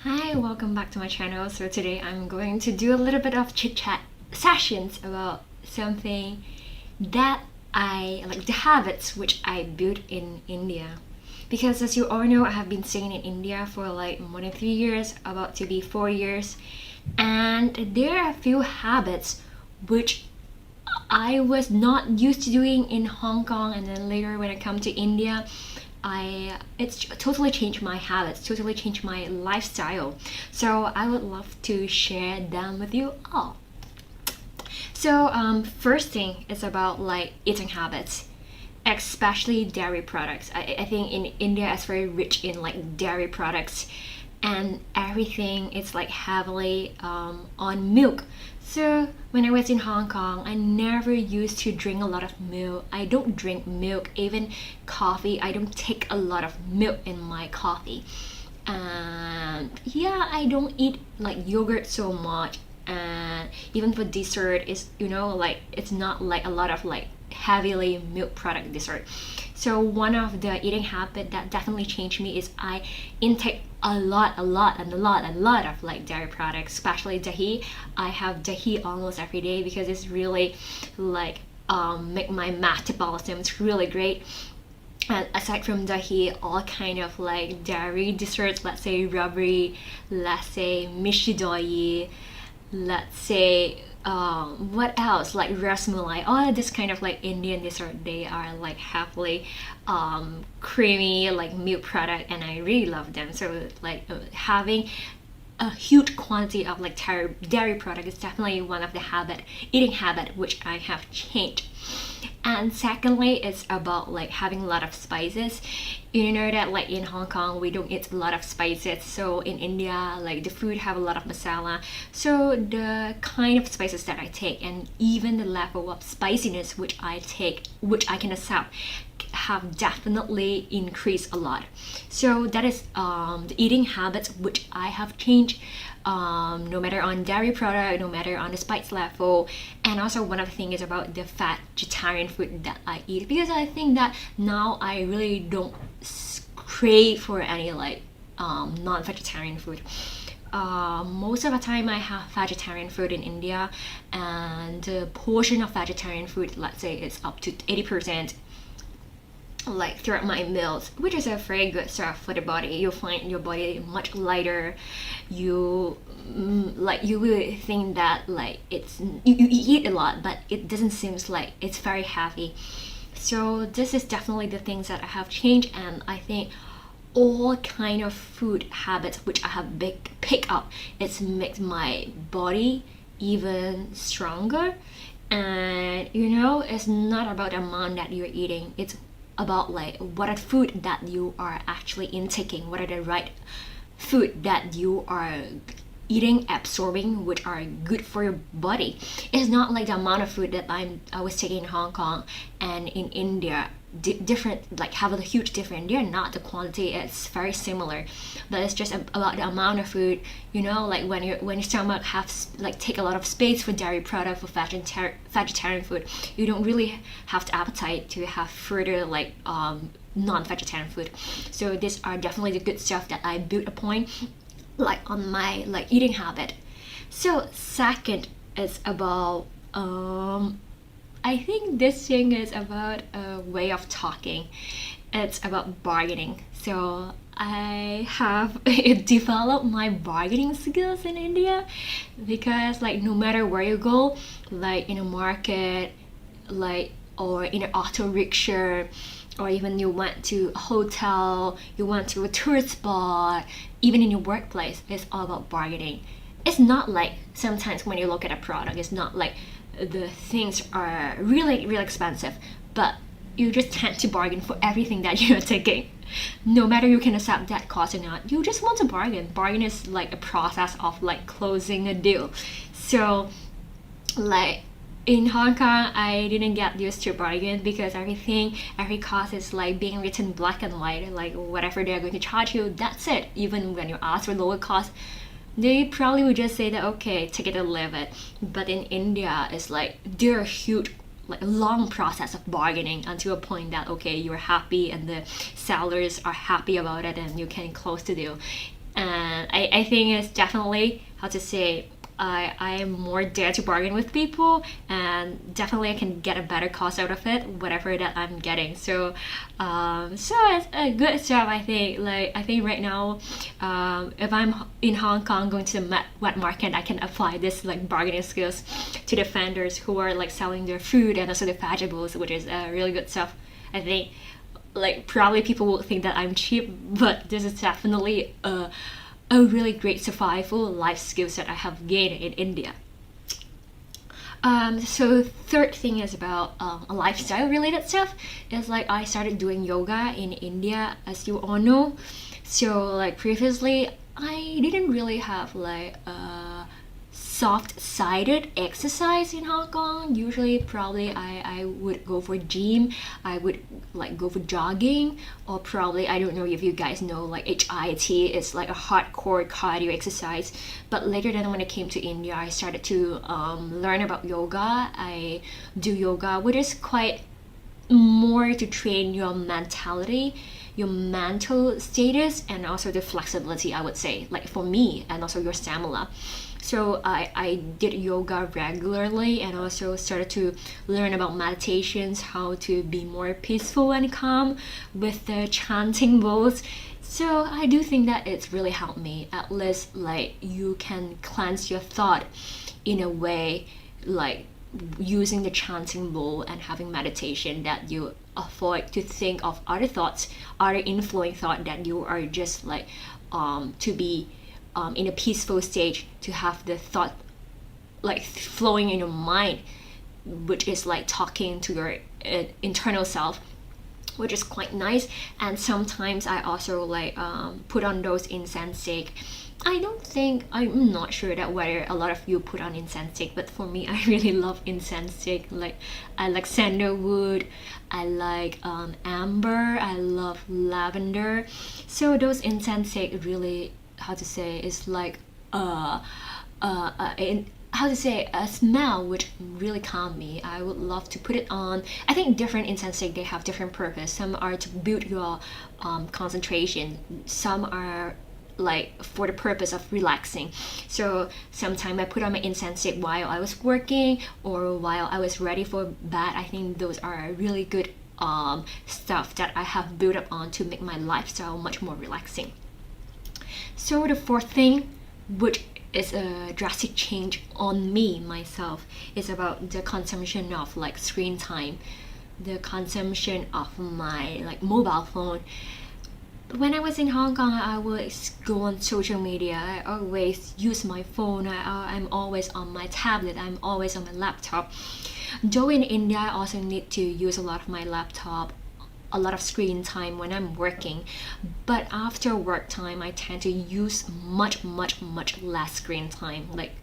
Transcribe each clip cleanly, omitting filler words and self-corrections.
Hi, welcome back to my channel. So today I'm going to do a little bit of chit chat sessions about something that I like, the habits which I built in India. Because as you all know, I have been staying in India for like more than 3 years, about to be 4 years, and there are a few habits which I was not used to doing in Hong Kong, and then later when I come to India, it's totally changed my habits, totally changed my lifestyle. So I would love to share them with you all. So first thing is about like eating habits, especially dairy products. I think in India it's very rich in like dairy products, and everything is like heavily on milk. So when I was in Hong Kong, I never used to drink a lot of milk. I don't drink milk, even coffee. I don't take a lot of milk in my coffee. And yeah, I don't eat like yogurt so much. And even for dessert, it's like it's not like a lot of like heavily milk product dessert. So one of the eating habit that definitely changed me is I intake a lot of like dairy products, especially dahi. I have dahi almost every day because it's really like make my metabolism. It's really great. And aside from dahi, all kind of like dairy desserts, let's say rabri, let's say mishi doi, let's say what else, like rasmalai, all this kind of like Indian dessert, they are like heavily creamy like milk product, and I really love them. So like having a huge quantity of like dairy product is definitely one of the eating habit which I have changed. And secondly, it's about like having a lot of spices. You know that like in Hong Kong we don't eat a lot of spices, so in India like the food have a lot of masala. So the kind of spices that I take, and even the level of spiciness which I take, which I can accept, have definitely increased a lot. So that is the eating habits which I have changed, no matter on dairy product, no matter on the spice level. And also one of the things is about the vegetarian food that I eat, because I think that now I really don't crave for any like non-vegetarian food. Most of the time I have vegetarian food in India, and the portion of vegetarian food, let's say, is up to 80% like throughout my meals, which is a very good stuff for the body. You'll find your body much lighter. You will think that like you eat a lot, but it doesn't seem like it's very heavy. So this is definitely the things that I have changed, and I think all kind of food habits which I have picked up, it's makes my body even stronger. And it's not about the amount that you're eating, it's about like what are food that you are actually intaking, what are the right food that you are eating, absorbing, which are good for your body. It's not like the amount of food that I was taking in Hong Kong and in India, different, like have a huge difference. They're not, the quantity, it's very similar, but it's just about the amount of food. Like when your stomach has like take a lot of space for dairy product, for vegetarian food, you don't really have the appetite to have further like non-vegetarian food. So these are definitely the good stuff that I built upon like on my like eating habit. So second is about I think this thing is about a way of talking. It's about bargaining. So I have developed my bargaining skills in India, because like no matter where you go, like in a market, like, or in an auto rickshaw, or even you went to a hotel, you went to a tourist spot, even in your workplace, it's all about bargaining. It's not like sometimes when you look at a product, it's not like the things are really really expensive, but you just tend to bargain for everything that you're taking, no matter you can accept that cost or not. You just want to bargain is like a process of like closing a deal. So like in Hong Kong, I didn't get used to bargain, because every cost is like being written black and white, like whatever they're going to charge you, that's it. Even when you ask for lower cost, they probably would just say that okay, take it or leave it. But in India, it's like there are huge, like a long process of bargaining until a point that okay, you're happy and the sellers are happy about it and you can close the deal. And I think it's definitely, how to say, I am more dare to bargain with people, and definitely I can get a better cost out of it, whatever that I'm getting. So it's a good stuff. I think, like, I think right now, if I'm in Hong Kong going to the wet market, I can apply this like bargaining skills to the vendors who are like selling their food and also the vegetables, which is really good stuff. I think, like, probably people will think that I'm cheap, but this is definitely a really great survival life skills that I have gained in India. So third thing is about a lifestyle related stuff. Is like I started doing yoga in India, as you all know. So like previously, I didn't really have like a soft-sided exercise in Hong Kong. Usually, probably I would go for gym. I would like go for jogging, or probably I don't know if you guys know like HIIT is like a hardcore cardio exercise. But later then when I came to India, I started to learn about yoga. I do yoga, which is quite more to train your mentality, your mental status, and also the flexibility, I would say, like for me, and also your stamina. So I did yoga regularly, and also started to learn about meditations, how to be more peaceful and calm with the chanting bowls. So I do think that it's really helped me. At least like you can cleanse your thought in a way, like using the chanting bowl and having meditation, that you avoid to think of other thoughts, other inflowing thought, that you are just like to be in a peaceful stage, to have the thought like flowing in your mind, which is like talking to your internal self, which is quite nice. And sometimes I also like put on those incense stick. I'm not sure that whether a lot of you put on incense stick, but for me, I really love incense stick. Like I like sandalwood, I like amber, I love lavender. So those incense stick really, how to say, is like how to say, a smell which really calm me. I would love to put it on. I think different incense stick, they have different purpose. Some are to build your concentration. Some are like for the purpose of relaxing. So sometimes I put on my incense stick while I was working or while I was ready for bed. I think those are really good stuff that I have built up on to make my lifestyle much more relaxing. So the fourth thing, which is a drastic change on me myself, is about the consumption of like screen time, the consumption of my like mobile phone. When I was in Hong Kong, I would go on social media. I always use my phone. I'm always on my tablet. I'm always on my laptop. Though in India, I also need to use a lot of my laptop, a lot of screen time when I'm working. But after work time, I tend to use much less screen time, like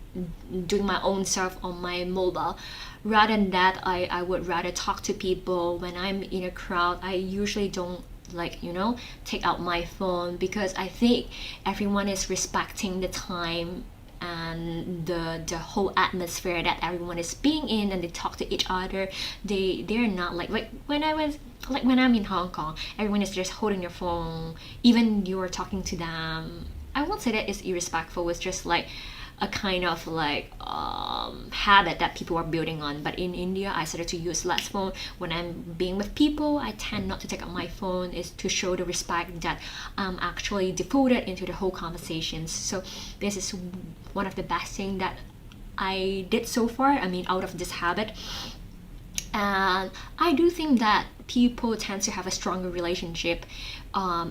doing my own stuff on my mobile. Rather than that, I would rather talk to people. When I'm in a crowd, I usually don't like, take out my phone, because I think everyone is respecting the time and the whole atmosphere that everyone is being in, and they talk to each other. They're not like when I'm in Hong Kong, everyone is just holding their phone, even you're talking to them. I won't say that it's irrespectful, it's just like a kind of like habit that people are building on. But in India, I started to use less phone. When I'm being with people, I tend not to take out my phone, is to show the respect that I'm actually devoted into the whole conversations. So this is one of the best thing that I did so far, I mean, out of this habit. And I do think that people tend to have a stronger relationship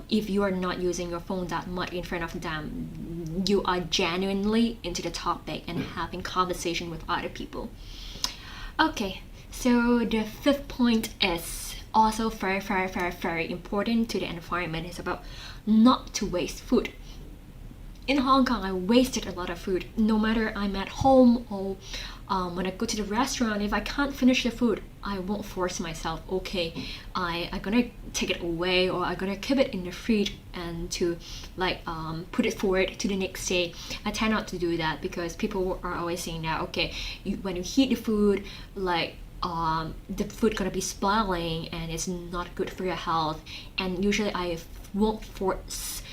if you are not using your phone that much in front of them. You are genuinely into the topic and having conversation with other people. Okay, so the fifth point is also very important to the environment. It's about not to waste food. In Hong Kong, I wasted a lot of food. No matter I'm at home or when I go to the restaurant, if I can't finish the food, I won't force myself. Okay, I'm gonna take it away, or I'm gonna keep it in the fridge and to like put it forward to the next day. I tend not to do that, because people are always saying that okay, when you heat the food, like the food gonna be spoiling and it's not good for your health. And usually I won't force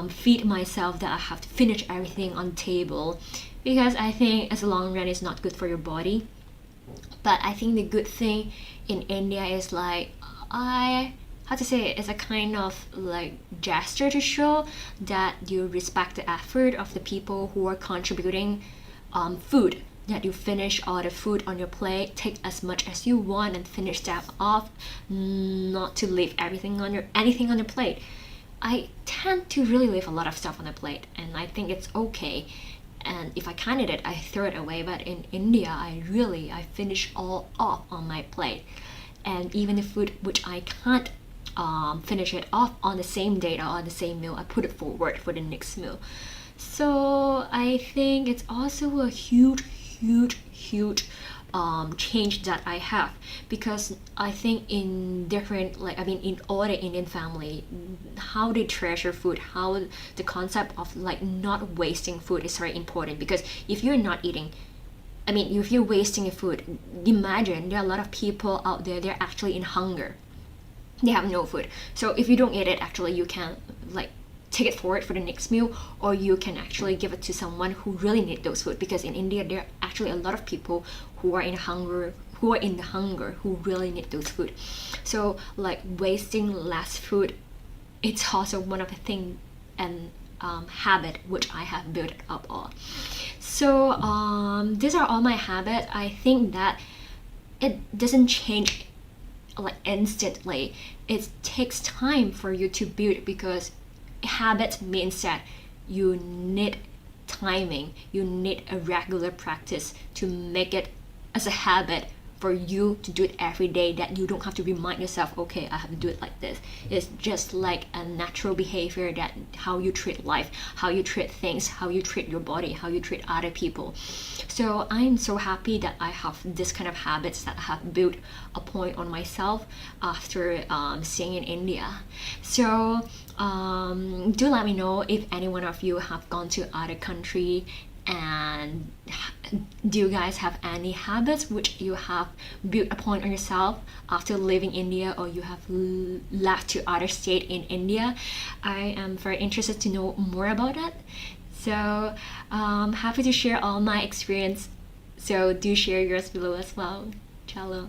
feed myself that I have to finish everything on the table, because I think as a long run it's not good for your body. But I think the good thing in India is like, I how to say it, it's a kind of like gesture to show that you respect the effort of the people who are contributing food, that you finish all the food on your plate, take as much as you want and finish that off, not to leave anything on your plate. I tend to really leave a lot of stuff on the plate, and I think it's okay. And if I can't eat it, I throw it away. But in India, I finish all off on my plate, and even the food which I can't finish it off on the same date or on the same meal, I put it forward for the next meal. So I think it's also a huge change that I have, because I think in different, like, I mean, in all the Indian family, how they treasure food, how the concept of like not wasting food is very important. Because if you're not eating, I mean, if you're wasting food, imagine there are a lot of people out there, they're actually in hunger, they have no food. So if you don't eat it, actually you can like take it forward for the next meal, or you can actually give it to someone who really need those food. Because in India there are actually a lot of people who are in the hunger, who really need those food. So like wasting less food, it's also one of the thing and habit which I have built up on. So these are all my habits. I think that it doesn't change like instantly. It takes time for you to build, because habit means that you need timing, you need a regular practice to make it as a habit for you to do it every day, that you don't have to remind yourself, okay, I have to do it like this. It's just like a natural behavior, that how you treat life, how you treat things, how you treat your body, how you treat other people. So I'm so happy that I have this kind of habits that I have built a point on myself after staying in India. So do let me know if any one of you have gone to other country, and do you guys have any habits which you have built upon on yourself after leaving India, or you have left to other state in India? I am very interested to know more about that. So happy to share all my experience, so do share yours below as well. Chalo.